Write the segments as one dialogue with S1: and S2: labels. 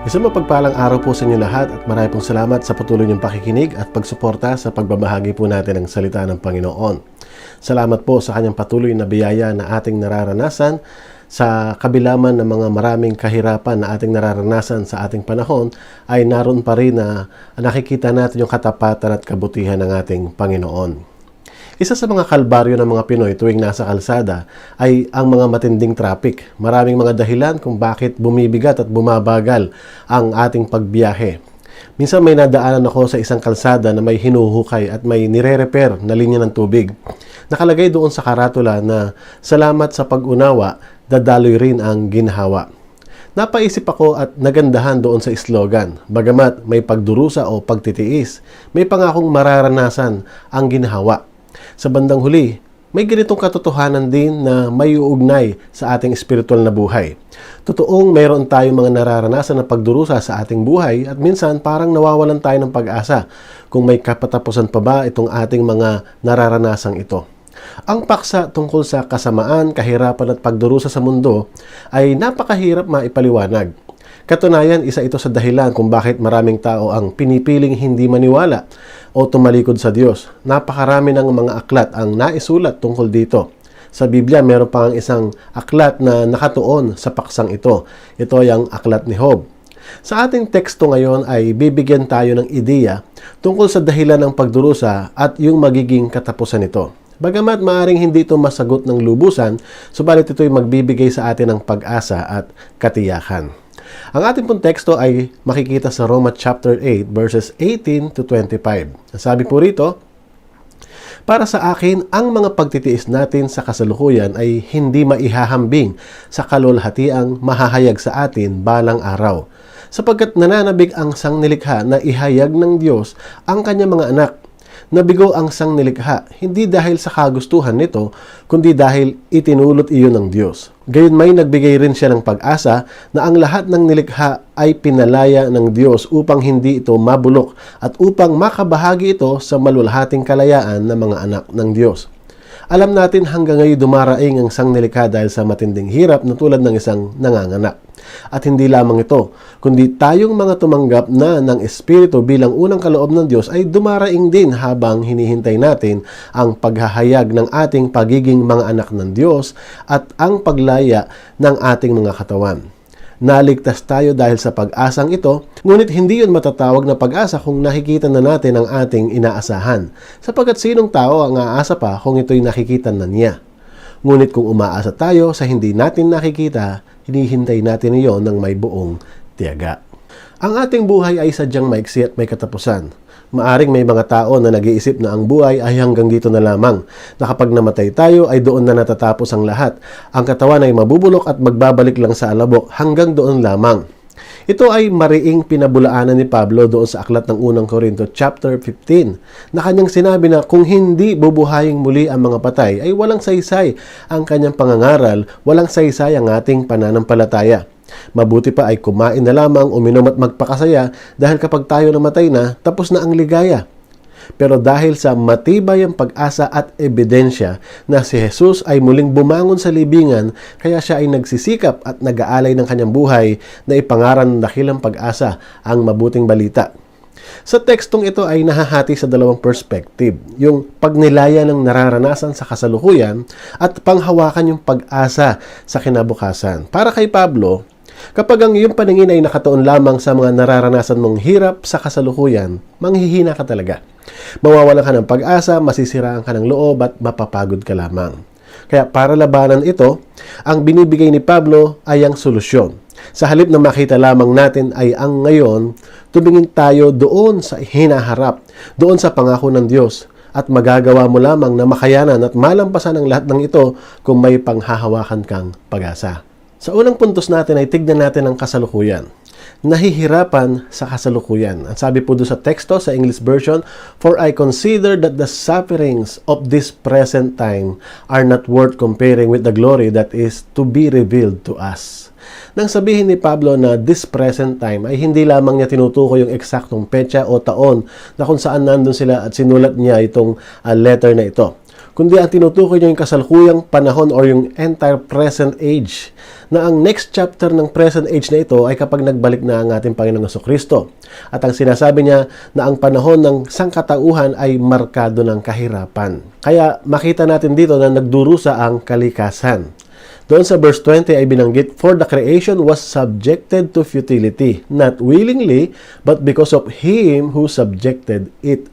S1: Isang mapagpalang araw po sa inyo lahat at marami pong salamat sa patuloy niyong pakikinig at pagsuporta sa pagbabahagi po natin ng salita ng Panginoon. Salamat po sa kanyang patuloy na biyaya na ating nararanasan sa kabila man ng mga maraming kahirapan na ating nararanasan sa ating panahon, ay naroon pa rin na nakikita natin yung katapatan at kabutihan ng ating Panginoon. Isa sa mga kalbaryo ng mga Pinoy tuwing nasa kalsada ay ang mga matinding traffic. Maraming mga dahilan kung bakit bumibigat at bumabagal ang ating pagbiyahe. Minsan may nadaanan ako sa isang kalsada na may hinuhukay at may nire-repair na linya ng tubig. Nakalagay doon sa karatula na salamat sa pag-unawa, dadaloy rin ang ginhawa. Napaisip ako at nagandahan doon sa slogan. Bagamat may pagdurusa o pagtitiis, may pangakong mararanasan ang ginhawa. Sa bandang huli, may ganitong katotohanan din na may uugnay sa ating espiritual na buhay. Totoong mayroon tayong mga nararanasan na pagdurusa sa ating buhay at minsan parang nawawalan tayo ng pag-asa kung may kapatapusan pa ba itong ating mga nararanasang ito. Ang paksa tungkol sa kasamaan, kahirapan at pagdurusa sa mundo ay napakahirap maipaliwanag. Katunayan, isa ito sa dahilan kung bakit maraming tao ang pinipiling hindi maniwala o tumalikod sa Diyos. Napakarami ng mga aklat ang naisulat tungkol dito. Sa Biblia, meron pang isang aklat na nakatuon sa paksang ito. Ito ay ang aklat ni Job. Sa ating teksto ngayon ay bibigyan tayo ng ideya tungkol sa dahilan ng pagdurusa at yung magiging katapusan nito. Bagamat maaring hindi ito masagot ng lubusan, subalit ito ay magbibigay sa atin ng pag-asa at katiyakan. Ang ating pong teksto ay makikita sa Romans chapter 8 verses 18 to 25. Sabi po rito, para sa akin, ang mga pagtitiis natin sa kasalukuyan ay hindi maihahambing sa kalulhatiang mahahayag sa atin balang araw. Sapagkat nananabik ang sangnilikha na ihayag ng Diyos ang kanyang mga anak. Nabigo ang sangnilikha, hindi dahil sa kagustuhan nito, kundi dahil itinulot iyon ng Diyos. Gayon may nagbigay rin siya ng pag-asa na ang lahat ng nilikha ay pinalaya ng Diyos upang hindi ito mabulok at upang makabahagi ito sa malulhating kalayaan ng mga anak ng Diyos. Alam natin hanggang ngayon dumaraing ang sangnilikha dahil sa matinding hirap na tulad ng isang nanganganak. At hindi lamang ito, kundi tayong mga tumanggap na ng Espiritu bilang unang kaloob ng Diyos ay dumaraing din habang hinihintay natin ang paghahayag ng ating pagiging mga anak ng Diyos at ang paglaya ng ating mga katawan. Naligtas tayo dahil sa pag-asang ito, ngunit hindi yun matatawag na pag-asa kung nakikita na natin ang ating inaasahan, sapagkat sinong tao ang aasa pa kung ito'y nakikita na niya. Ngunit kung umaasa tayo sa hindi natin nakikita, hinihintay natin iyon ng may buong tiyaga. Ang ating buhay ay sadyang maiksi at may katapusan. Maaring may mga tao na nag-iisip na ang buhay ay hanggang dito na lamang, na kapag namatay tayo ay doon na natatapos ang lahat. Ang katawan ay mabubulok at magbabalik lang sa alabok hanggang doon lamang. Ito ay mariing pinabulaanan ni Pablo doon sa aklat ng unang Korinto chapter 15 na kanyang sinabi na kung hindi bubuhayin muli ang mga patay ay walang saysay ang kanyang pangangaral, walang saysay ang ating pananampalataya. Mabuti pa ay kumain na lamang, uminom at magpakasaya dahil kapag tayo namatay na, tapos na ang ligaya. Pero dahil sa matibay ang pag-asa at ebidensya na si Jesus ay muling bumangon sa libingan, kaya siya ay nagsisikap at nag-aalay ng kanyang buhay na ipangaral ng dakilang pag-asa, ang mabuting balita. Sa tekstong ito ay nahahati sa dalawang perspective, yung pagnilaya ng nararanasan sa kasalukuyan at panghawakan yung pag-asa sa kinabukasan. Para kay Pablo, kapag ang iyong paningin ay nakatuon lamang sa mga nararanasan mong hirap sa kasalukuyan, manghihina ka talaga. Mawawalan ka ng pag-asa, masisiraan ka ng loob at mapapagod ka lamang. Kaya para labanan ito, ang binibigay ni Pablo ay ang solusyon. Sa halip na makita lamang natin ay ang ngayon, tumingin tayo doon sa hinaharap, doon sa pangako ng Diyos, at magagawa mo lamang na makayanan at malampasan ang lahat ng ito kung may panghahawakan kang pag-asa. Sa unang puntos natin ay tignan natin ang kasalukuyan. Nahihirapan sa kasalukuyan. Ang sabi po doon sa teksto sa English version, "For I consider that the sufferings of this present time are not worth comparing with the glory that is to be revealed to us." Nang sabihin ni Pablo na this present time ay hindi lamang niya tinutukoy yung eksaktong petsa o taon na kung saan nandun sila at sinulat niya itong letter na ito. kundi ang tinutukoy niya yung kasalukuyang panahon or yung entire present age, na ang next chapter ng present age na ito ay kapag nagbalik na ang ating Panginoong Jesucristo. At ang sinasabi niya na ang panahon ng sangkatauhan ay markado ng kahirapan. Kaya makita natin dito na nagdurusa ang kalikasan. Doon sa verse 20 ay binanggit, "For the creation was subjected to futility, not willingly, but because of Him who subjected it."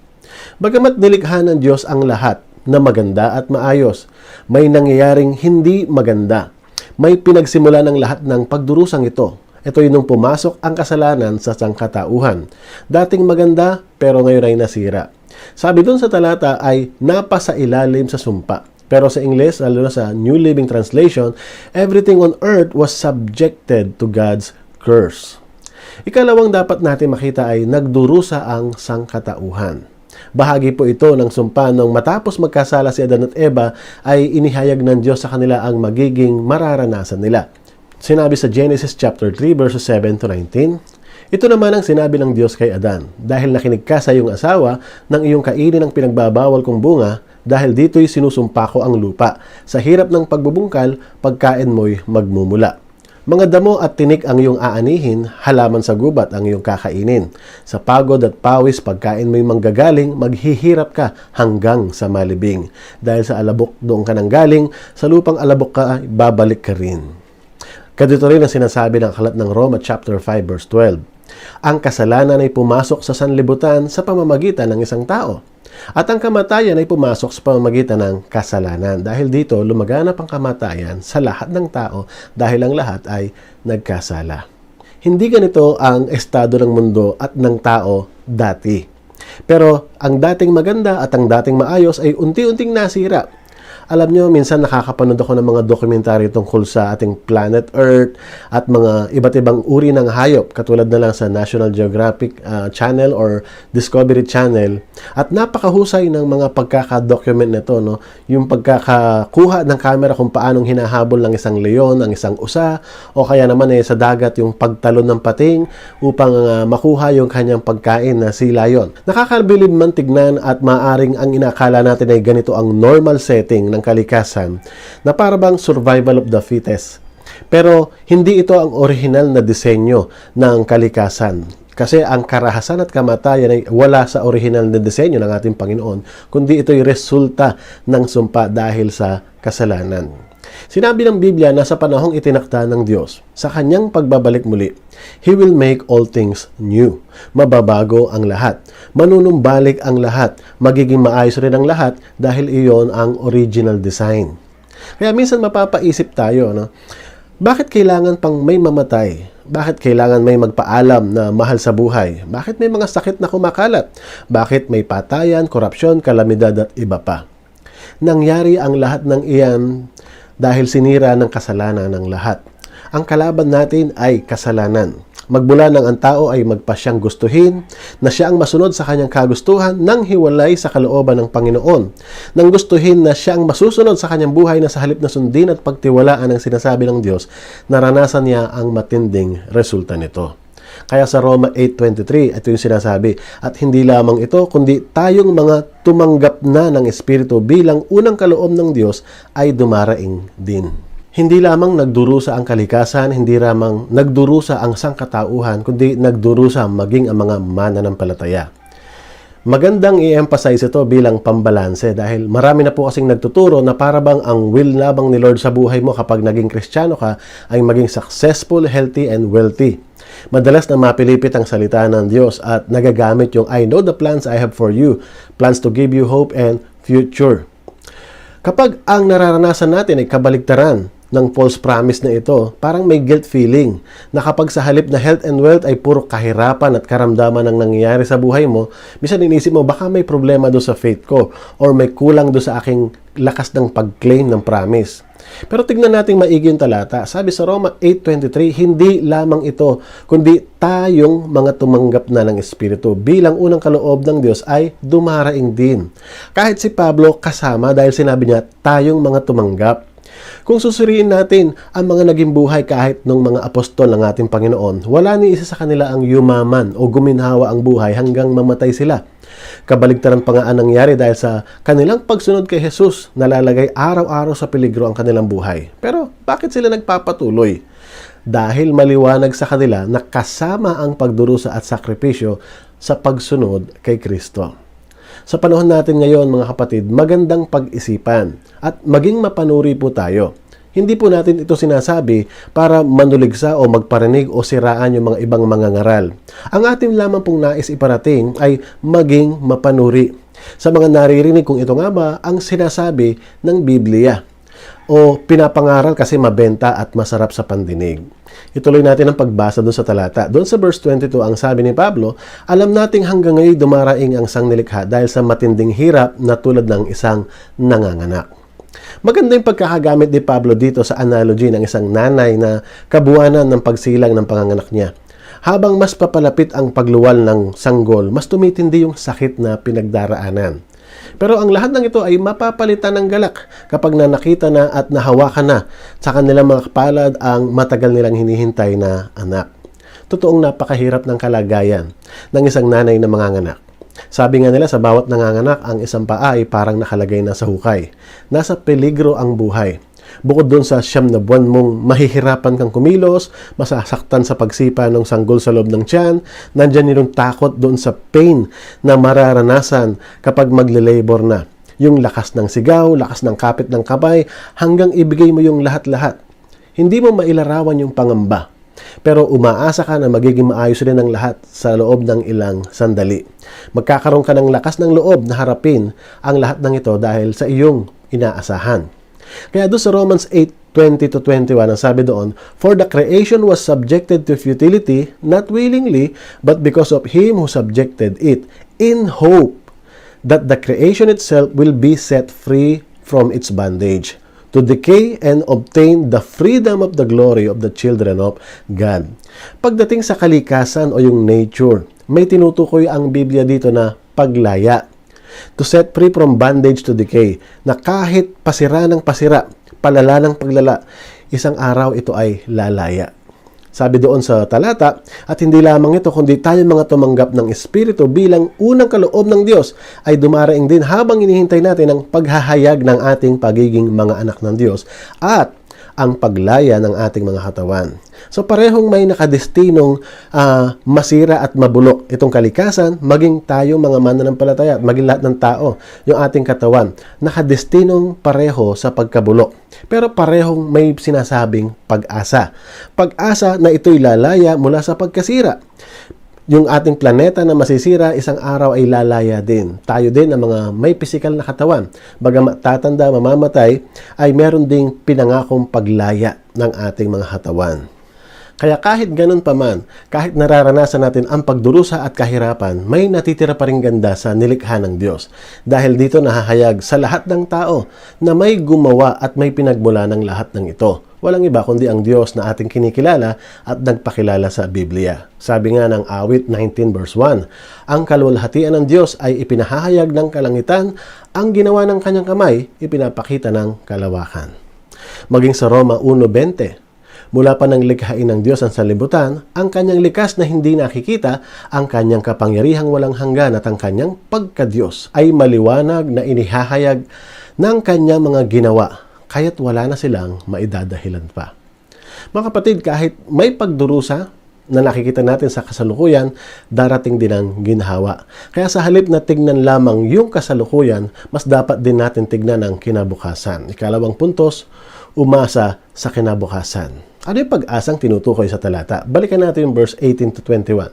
S1: Bagamat nilikha ng Diyos ang lahat na maganda at maayos, may nangyayaring hindi maganda. May pinagsimula ng lahat ng pagdurusang ito. Ito yung nung pumasok ang kasalanan sa sangkatauhan. Dating maganda, pero ngayon ay nasira. Sabi dun sa talata ay napasa ilalim sa sumpa. Pero sa English, lalo na sa New Living Translation, everything on earth was subjected to God's curse. Ikalawang dapat natin makita ay nagdurusa ang sangkatauhan. Bahagi po ito ng sumpa nung matapos magkasala si Adan at Eva ay inihayag ng Diyos sa kanila ang magiging mararanasan nila. Sinabi sa Genesis chapter 3 verses 7 to 19, "Ito naman ang sinabi ng Diyos kay Adan, dahil nakinig ka sa iyong asawa nang iyong kainin ang pinagbabawal kong bunga, dahil dito'y sinusumpa ko ang lupa. Sa hirap ng pagbubungkal, pagkain mo'y magmumula. Mga damo at tinik ang iyong aanihin, halaman sa gubat ang iyong kakainin. Sa pagod at pawis pagkain mo'y manggagaling, maghihirap ka hanggang sa malibing. Dahil sa alabok doon ka nang galing, sa lupang alabok ka, babalik ka rin." Kadito rin ang sinasabi ng aklat ng Roma chapter 5 verse 12. Ang kasalanan ay pumasok sa sanlibutan sa pamamagitan ng isang tao. At ang kamatayan ay pumasok sa pamamagitan ng kasalanan. Dahil dito, lumaganap ang kamatayan sa lahat ng tao dahil ang lahat ay nagkasala. Hindi ganito ang estado ng mundo at ng tao dati. Pero ang dating maganda at ang dating maayos ay unti-unting nasira. Alam nyo, minsan nakakapanood ako ng mga dokumentary tungkol sa ating planet Earth at mga iba't ibang uri ng hayop, katulad na lang sa National Geographic Channel or Discovery Channel. At napakahusay ng mga pagkakadocument nito, no? Yung pagkakakuha ng camera kung paanong hinahabol ng isang leon, ang isang usa, o kaya naman sa dagat yung pagtalon ng pating upang makuha yung kanyang pagkain na sea lion. Nakakabilib man tignan at maaring ang inakala natin ay ganito ang normal setting ng kalikasan na para bang survival of the fittest. Pero hindi ito ang orihinal na disenyo ng kalikasan. Kasi ang karahasan at kamatayan ay wala sa orihinal na disenyo ng ating Panginoon, kundi ito'y resulta ng sumpa dahil sa kasalanan. Sinabi ng Biblia na sa panahong itinakda ng Diyos, sa kanyang pagbabalik muli, He will make all things new. Mababago ang lahat. Manunumbalik ang lahat. Magiging maayos rin ang lahat dahil iyon ang original design. Kaya minsan mapapaisip tayo, no? Bakit kailangan pang may mamatay? Bakit kailangan may magpaalam na mahal sa buhay? Bakit may mga sakit na kumakalat? Bakit may patayan, korupsyon, kalamidad at iba pa? Nangyari ang lahat ng iyan dahil sinira ng kasalanan ng lahat. Ang kalaban natin ay kasalanan. Magmula ng ang tao ay magpasyang gustuhin na siya ang masunod sa kanyang kagustuhan nang hiwalay sa kalooban ng Panginoon. Nang gustuhin na siya ang masusunod sa kanyang buhay na sa halip na sundin at pagtiwalaan ang sinasabi ng Diyos, naranasan niya ang matinding resulta nito. Kaya sa Roma 8:23, ito yung sinasabi, "At hindi lamang ito, kundi tayong mga tumanggap na ng Espiritu bilang unang kaloob ng Diyos ay dumaraing din." Hindi lamang nagdurusa ang kalikasan, hindi lamang nagdurusa ang sangkatauhan, kundi nagdurusa maging ang mga mananampalataya. Magandang i-emphasize ito bilang pambalanse dahil marami na po kasing nagtuturo na para bang ang will labang ni Lord sa buhay mo kapag naging Kristiyano ka ay maging successful, healthy, and wealthy. Madalas na mapilipit ang salita ng Diyos at nagagamit yung "I know the plans I have for you," plans to give you hope and future. Kapag ang nararanasan natin ay kabaligtaran ng false promise na ito, parang may guilt feeling na kapag sa halip na health and wealth ay puro kahirapan at karamdaman ang nangyayari sa buhay mo, minsan inisip mo baka may problema doon sa faith ko or may kulang doon sa aking lakas ng pag-claim ng promise. Pero tignan natin maigi yung talata. Sabi sa Roma 8:23, hindi lamang ito, kundi tayong mga tumanggap na ng Espiritu bilang unang kaloob ng Diyos ay dumaraing din. Kahit si Pablo kasama dahil sinabi niya, tayong mga tumanggap. Kung susuriin natin ang mga naging buhay kahit nung mga apostol ng ating Panginoon, wala ni isa sa kanila ang yumaman o guminhawa ang buhay hanggang mamatay sila. Kabaligtaran pa nga ang nangyari dahil sa kanilang pagsunod kay Jesus, nalalagay araw-araw sa peligro ang kanilang buhay. Pero bakit sila nagpapatuloy? Dahil maliwanag sa kanila na kasama ang pagdurusa at sakripisyo sa pagsunod kay Kristo. Sa panahon natin ngayon, mga kapatid, magandang pag-isipan at maging mapanuri po tayo. Hindi po natin ito sinasabi para manuligsa o magparinig o siraan yung mga ibang mangangaral. Ang ating lamang pong nais iparating ay maging mapanuri. Sa mga naririnig kung ito nga ba ang sinasabi ng Biblia o pinapangaral kasi mabenta at masarap sa pandinig. Ituloy natin ang pagbasa doon sa talata. Doon sa verse 22, ang sabi ni Pablo, alam nating hanggang ngayon dumaraing ang sangnilikha dahil sa matinding hirap na tulad ng isang nanganganak. Maganda yung pagkakagamit ni Pablo dito sa analogy ng isang nanay na kabuuanan ng pagsilang ng panganganak niya. Habang mas papalapit ang pagluwal ng sanggol, mas tumitindi yung sakit na pinagdaraanan. Pero ang lahat ng ito ay mapapalitan ng galak kapag nakita na at nahawakan na sa kanilang mga kapalad ang matagal nilang hinihintay na anak. Totoong napakahirap ng kalagayan ng isang nanay na manganganak. Sabi nga nila sa bawat nanganganak, ang isang paa ay parang nakalagay na sa hukay. Nasa peligro ang buhay. Bukod doon sa 9 na buwan mong mahihirapan kang kumilos, masasaktan sa pagsipa ng sanggol sa loob ng tiyan, nandyan yung takot doon sa pain na mararanasan kapag magle-labor na. Yung lakas ng sigaw, lakas ng kapit ng kamay, hanggang ibigay mo yung lahat-lahat. Hindi mo mailarawan yung pangamba. Pero umaasa ka na magiging maayos rin ang lahat sa loob ng ilang sandali. Magkakaroon ka ng lakas ng loob na harapin ang lahat ng ito dahil sa iyong inaasahan. Kaya doon sa Romans 8:20-21, ang sabi doon, for the creation was subjected to futility, not willingly, but because of Him who subjected it, in hope that the creation itself will be set free from its bondage to decay and obtain the freedom of the glory of the children of God. Pagdating sa kalikasan o yung nature, may tinutukoy ang Biblia dito na paglaya. To set free from bondage to decay, na kahit pasira ng pasira, palala ng paglala, isang araw ito ay lalaya. Sabi doon sa talata, at hindi lamang ito, kundi tayo mga tumanggap ng Espiritu bilang unang kaloob ng Diyos, ay dumaraing din habang inihintay natin ang paghahayag ng ating pagiging mga anak ng Diyos at ang paglaya ng ating mga katawan. So parehong may nakadestinong masira at mabulok itong kalikasan, maging tayo mga mananampalataya, maging lahat ng tao, yung ating katawan, nakadestinong pareho sa pagkabulok. Pero parehong may sinasabing pag-asa. Pag-asa na ito'y lalaya mula sa pagkasira. Yung ating planeta na masisira, isang araw ay lalaya din. Tayo din ang mga may pisikal na katawan. Bagamat tatanda, mamamatay, ay meron ding pinangakong paglaya ng ating mga katawan. Kaya kahit ganun pa man, kahit nararanasan natin ang pagdurusa at kahirapan, may natitira pa ring ganda sa nilikha ng Diyos. Dahil dito nahahayag sa lahat ng tao na may gumawa at may pinagmula ng lahat ng ito. Walang iba kundi ang Diyos na ating kinikilala at nagpakilala sa Biblia. Sabi nga ng Awit 19 verse 1, ang kaluwalhatian ng Diyos ay ipinahahayag ng kalangitan, ang ginawa ng kanyang kamay, ipinapakita ng kalawakan. Maging sa Roma 1:20, mula pa ng likhain ng Diyos ang sanlibutan, ang kanyang likas na hindi nakikita, ang kanyang kapangyarihang walang hanggan at ang kanyang pagka-Diyos ay maliwanag na inihahayag ng kanyang mga ginawa, kaya't wala na silang maidadahilan pa. Mga kapatid, kahit may pagdurusa na nakikita natin sa kasalukuyan, darating din ang ginhawa. Kaya sa halip na tignan lamang yung kasalukuyan, mas dapat din natin tignan ang kinabukasan. Ikalawang puntos, umasa sa kinabukasan. Ano yung pag-asang tinutukoy sa talata? Balikan natin yung verse 18-21.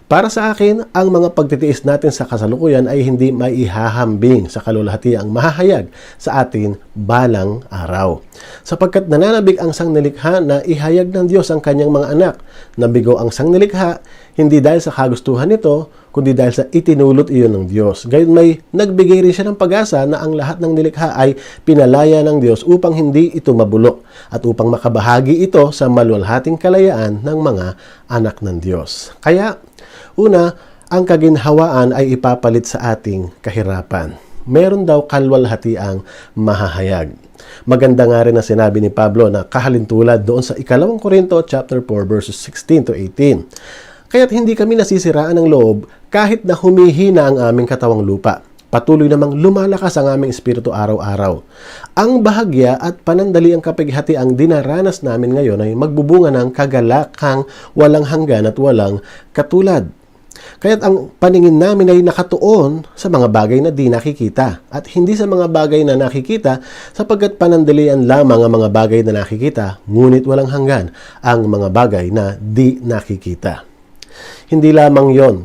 S1: Para sa akin, ang mga pagtitiis natin sa kasalukuyan ay hindi maihahambing sa kalulahatiang mahahayag sa atin balang araw. Sapagkat nananabik ang sangnilikha na ihayag ng Diyos ang kanyang mga anak. Nabigo ang sangnilikha, hindi dahil sa kagustuhan nito, kundi dahil sa itinulot iyon ng Diyos. Gayon may nagbigay rin siya ng pag-asa na ang lahat ng nilikha ay pinalaya ng Diyos upang hindi ito mabulok at upang makabahagi ito sa maluwalhating kalayaan ng mga anak ng Diyos. Kaya, una, ang kaginhawaan ay ipapalit sa ating kahirapan. Meron daw kalwalhatiang mahahayag. Maganda nga rin na sinabi ni Pablo na kahalintulad doon sa 2 Korinto chapter 4 verses 16-18. Kaya't hindi kami nasisiraan ng loob kahit na humihina ang aming katawang lupa. Patuloy namang lumalakas ang aming espiritu araw-araw. Ang bahagya at panandali ang kapighati ang dinaranas namin ngayon ay magbubunga ng kagalakang walang hanggan at walang katulad. Kaya't ang paningin namin ay nakatuon sa mga bagay na di nakikita at hindi sa mga bagay na nakikita, sapagkat panandalian lamang ang mga bagay na nakikita, ngunit walang hanggan ang mga bagay na di nakikita. Hindi lamang yon,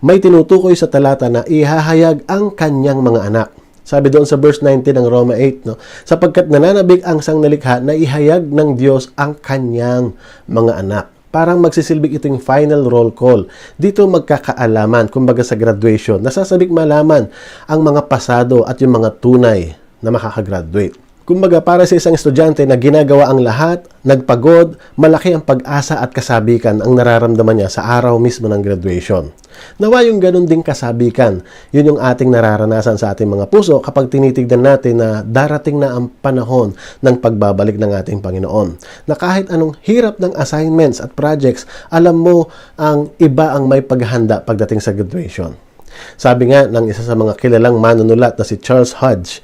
S1: may tinutukoy sa talata na ihahayag ang kanyang mga anak. Sabi doon sa verse 19 ng Roma 8, sapagkat nananabik ang sangnilikha na ihayag ng Diyos ang kanyang mga anak. Parang magsisilbig ito yung final roll call. Dito magkakaalaman, kumbaga sa graduation, nasasabik malaman ang mga pasado at yung mga tunay na makakagraduate. Kumbaga para sa isang estudyante na ginagawa ang lahat, nagpagod, malaki ang pag-asa at kasabikan ang nararamdaman niya sa araw mismo ng graduation. Nawa yung ganun ding kasabikan, yun yung ating nararanasan sa ating mga puso kapag tinitignan natin na darating na ang panahon ng pagbabalik ng ating Panginoon. Na kahit anong hirap ng assignments at projects, alam mo ang iba ang may paghahanda pagdating sa graduation. Sabi nga ng isa sa mga kilalang manunulat na si Charles Hodge,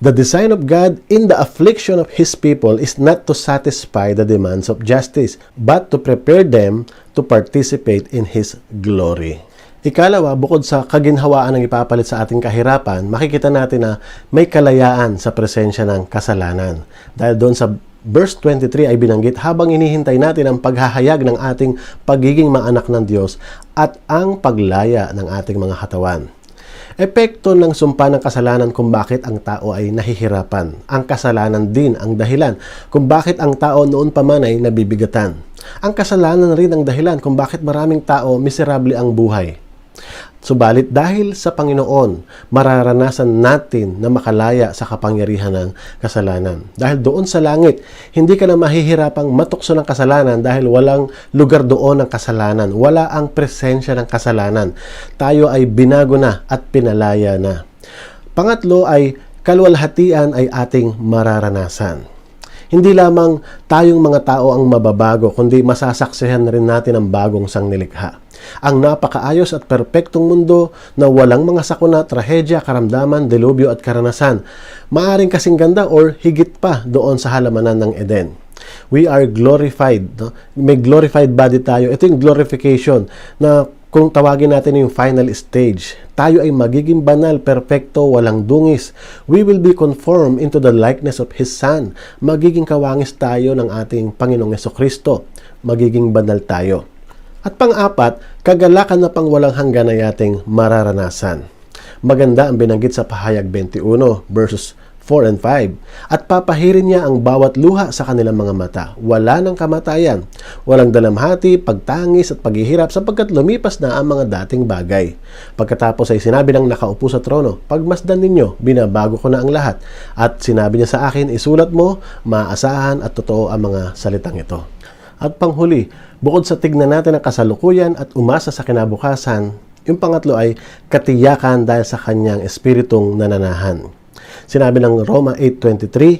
S1: "The design of God in the affliction of His people is not to satisfy the demands of justice, but to prepare them to participate in His glory." Ikalawa, bukod sa kaginhawaan ng ipapalit sa ating kahirapan, makikita natin na may kalayaan sa presensya ng kasalanan. Dahil doon sa verse 23 ay binanggit, habang inihintay natin ang paghahayag ng ating pagiging maanak ng Diyos at ang paglaya ng ating mga katawan. Epekto ng sumpa ng kasalanan kung bakit ang tao ay nahihirapan. Ang kasalanan din ang dahilan kung bakit ang tao noon pa man ay nabibigatan. Ang kasalanan rin ang dahilan kung bakit maraming tao miserable ang buhay. Subalit dahil sa Panginoon, mararanasan natin na makalaya sa kapangyarihan ng kasalanan. Dahil doon sa langit, hindi ka na mahihirapang matukso ng kasalanan dahil walang lugar doon ng kasalanan. Wala ang presensya ng kasalanan. Tayo ay binago na at pinalaya na. Pangatlo ay kaluwalhatian ay ating mararanasan. Hindi lamang tayong mga tao ang mababago, kundi masasaksihan rin natin ang bagong sangnilikha. Ang napakaayos at perpektong mundo na walang mga sakuna, trahedya, karamdaman, delubyo at karanasan. Maaring kasing ganda or higit pa doon sa halamanan ng Eden. We are glorified. No? May glorified body tayo. Ito yung glorification na kung tawagin natin yung final stage, tayo ay magiging banal, perpekto, walang dungis. We will be conformed into the likeness of His Son. Magiging kawangis tayo ng ating Panginoong Jesucristo. Magiging banal tayo. At pang-apat, kagalakan na pang walang hanggan ay ating mararanasan. Maganda ang binanggit sa Pahayag 21, verses 4 and 5. At papahirin niya ang bawat luha sa kanilang mga mata. Wala ng kamatayan, walang dalamhati, pagtangis at paghihirap sapagkat lumipas na ang mga dating bagay. Pagkatapos ay sinabi ng nakaupo sa trono, "Pagmasdan ninyo, binabago ko na ang lahat." At sinabi niya sa akin, "Isulat mo, maaasahan at totoo ang mga salitang ito." At panghuli, bukod sa tignan natin ang kasalukuyan at umasa sa kinabukasan, yung pangatlo ay katiyakan dahil sa kanyang espiritong nananahan. Sinabi ng Roma 8:23,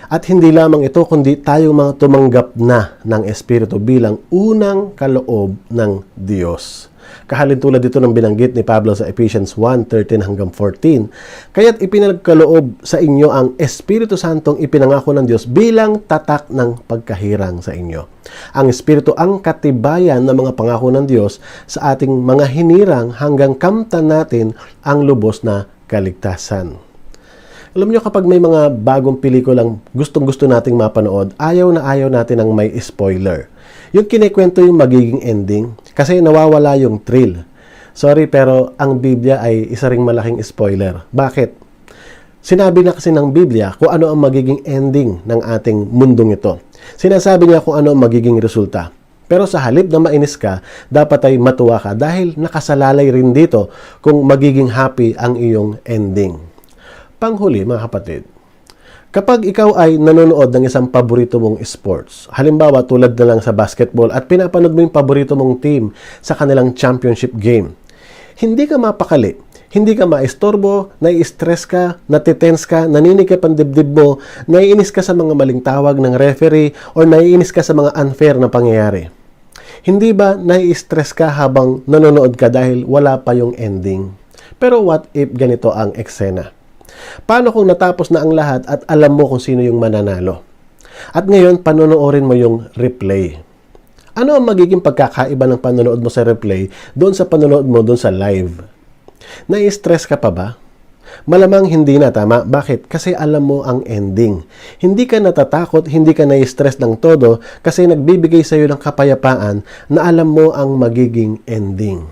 S1: at hindi lamang ito kundi tayong mga tumanggap na ng Espiritu bilang unang kaloob ng Diyos. Kahalin tulad dito ng binanggit ni Pablo sa Ephesians 1:13 hanggang 14, kaya't ipinagkaloob sa inyo ang Espiritu Santong ipinangako ng Diyos bilang tatak ng pagkahirang sa inyo. Ang Espiritu ang katibayan ng mga pangako ng Diyos sa ating mga hinirang hanggang kamtan natin ang lubos na kaligtasan. Alam niyo, kapag may mga bagong pelikulang gustong-gusto nating mapanood, ayaw natin ng may spoiler. Yung kinikwento yung magiging ending kasi nawawala yung thrill. Sorry, pero ang Biblia ay isa ring malaking spoiler. Bakit? Sinabi na kasi ng Biblia kung ano ang magiging ending ng ating mundong ito. Sinasabi niya kung ano ang magiging resulta. Pero sa halip na mainis ka, dapat ay matuwa ka dahil nakasalalay rin dito kung magiging happy ang iyong ending. Panghuli, mga kapatid, kapag ikaw ay nanonood ng isang paborito mong sports, halimbawa tulad na lang sa basketball at pinapanood mo yung paborito mong team sa kanilang championship game, hindi ka mapakali, hindi ka maistorbo, nai-stress ka, natitense ka, naninikip ang dibdib mo, naiinis ka sa mga maling tawag ng referee o naiinis ka sa mga unfair na pangyayari. Hindi ba nai-stress ka habang nanonood ka dahil wala pa yung ending? Pero what if ganito ang eksena? Paano kung natapos na ang lahat at alam mo kung sino yung mananalo? At ngayon, panonoorin mo yung replay. Ano ang magiging pagkakaiba ng panonood mo sa replay doon sa panonood mo doon sa live? Nai-stress ka pa ba? Malamang hindi na, tama. Bakit? Kasi alam mo ang ending. Hindi ka natatakot, hindi ka nai-stress ng todo kasi nagbibigay sa iyo ng kapayapaan na alam mo ang magiging ending.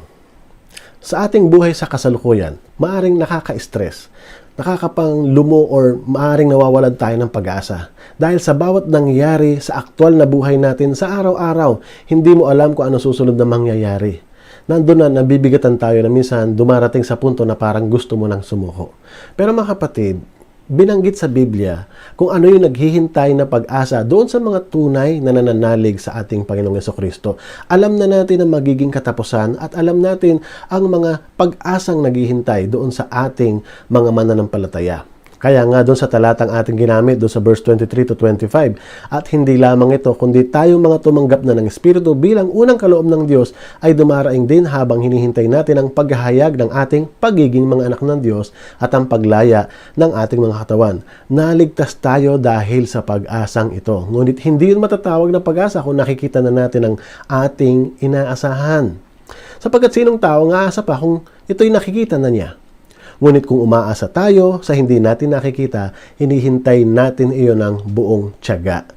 S1: Sa ating buhay sa kasalukuyan, maaring nakaka-stress, nakakapanglumo or maaring nawawalan tayo ng pag-asa. Dahil sa bawat nangyayari sa aktual na buhay natin sa araw-araw, hindi mo alam kung ano susunod na mangyayari. Nandun na nabibigatan tayo na minsan dumarating sa punto na parang gusto mo nang sumuko. Pero mga kapatid, binanggit sa Biblia kung ano yung naghihintay na pag-asa doon sa mga tunay na nananalig sa ating Panginoong Jesucristo. Alam na natin ang magiging katapusan at alam natin ang mga pag-asang naghihintay doon sa ating mga mananampalataya. Kaya nga doon sa talatang ating ginamit, doon sa verse 23 to 25, at hindi lamang ito, kundi tayong mga tumanggap na ng Espiritu bilang unang kaloob ng Diyos ay dumaraing din habang hinihintay natin ang paghahayag ng ating pagiging mga anak ng Diyos at ang paglaya ng ating mga katawan. Naligtas tayo dahil sa pag-asang ito. Ngunit hindi yun matatawag na pag-asa kung nakikita na natin ang ating inaasahan. Sapagkat sinong tao nga asa pa kung ito'y nakikita na niya? Ngunit kung umaasa tayo sa hindi natin nakikita, hinihintay natin iyon ng buong tiyaga.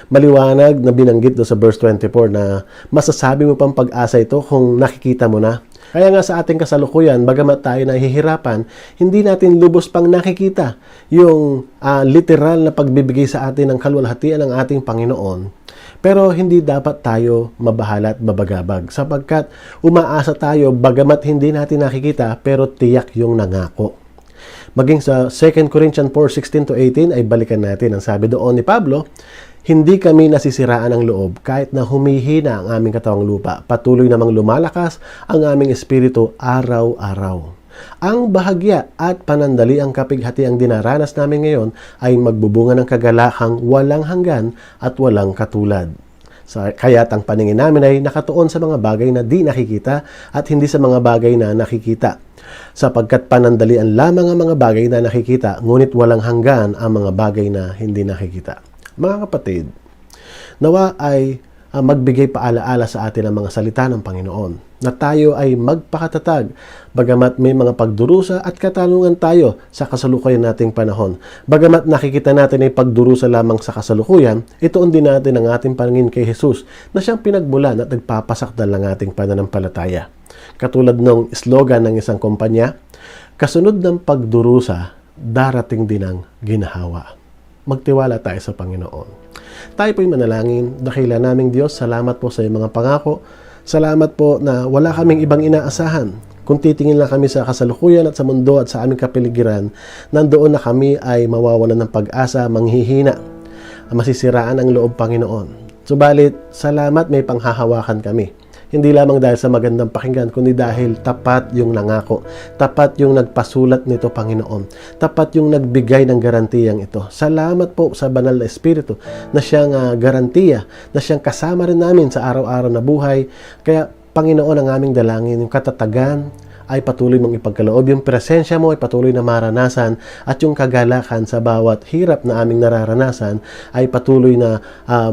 S1: Maliwanag na binanggit do sa verse 24 na masasabi mo pang pag-asa ito kung nakikita mo na. Kaya nga sa ating kasalukuyan, bagamat tayo nahihirapan, hindi natin lubos pang nakikita yung literal na pagbibigay sa atin ng kaluwalhatian ng ating Panginoon. Pero hindi dapat tayo mabahala at mabagabag sapagkat umaasa tayo bagamat hindi natin nakikita pero tiyak yung nangako. Maging sa 2 Corinthians 4:16 to 18 ay balikan natin ang sabi doon ni Pablo, hindi kami nasisiraan ng loob kahit na humihina ang aming katawang lupa. Patuloy namang lumalakas ang aming espiritu araw-araw. Ang bahagya at panandali ang kapighatiang dinaranas namin ngayon ay magbubunga ng kagalakang walang hanggan at walang katulad. Kaya't ang paningin namin ay nakatuon sa mga bagay na di nakikita at hindi sa mga bagay na nakikita. Sapagkat panandalian lamang ang mga bagay na nakikita, ngunit walang hanggan ang mga bagay na hindi nakikita. Mga kapatid, nawa ay magbigay paalaala sa atin ang mga salita ng Panginoon na tayo ay magpakatatag bagamat may mga pagdurusa at katanungan tayo sa kasalukuyan nating panahon. Bagamat nakikita natin ay pagdurusa lamang sa kasalukuyan, ituon din natin ang ating paningin kay Jesus na siyang pinagmulan at nagpapasakdal ng ating pananampalataya. Katulad ng slogan ng isang kumpanya, kasunod ng pagdurusa, darating din ang ginhawa. Magtiwala tayo sa Panginoon. Tayo po'y manalangin. Dakila naming Diyos, salamat po sa iyong mga pangako. Salamat po na wala kaming ibang inaasahan. Kung titingin lang kami sa kasalukuyan at sa mundo at sa aming kapaligiran, nandoon na kami ay mawawalan ng pag-asa, manghihina, masisiraan ang loob, Panginoon. Subalit, salamat may panghahawakan kami. Hindi lamang dahil sa magandang pakinggan, kundi dahil tapat yung nangako. Tapat yung nagpasulat nito, Panginoon. Tapat yung nagbigay ng garantiyang ito. Salamat po sa banal na Espiritu na siyang garantiya, na siyang kasama rin namin sa araw-araw na buhay. Kaya, Panginoon, ang aming dalangin, yung katatagan ay patuloy mong ipagkaloob. Yung presensya mo ay patuloy na maranasan at yung kagalakan sa bawat hirap na aming nararanasan ay patuloy na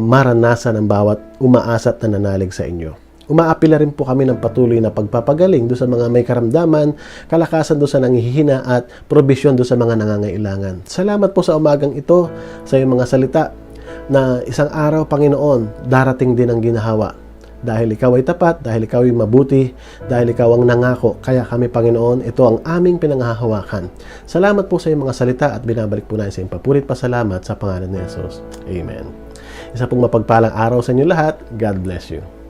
S1: maranasan ang bawat umaasa at nananalig sa inyo. Umaapila rin po kami ng patuloy na pagpapagaling doon sa mga may karamdaman, kalakasan doon sa nangihina at probisyon doon sa mga nangangailangan. Salamat po sa umagang ito, sa iyong mga salita na isang araw, Panginoon, darating din ang ginhawa. Dahil ikaw ay tapat, dahil ikaw ay mabuti, dahil ikaw ang nangako. Kaya kami, Panginoon, ito ang aming pinanghahawakan. Salamat po sa iyong mga salita at binabalik po namin sa iyong papurit pasalamat sa pangalan ni Jesus. Amen. Isa pong mapagpalang araw sa inyo lahat. God bless you.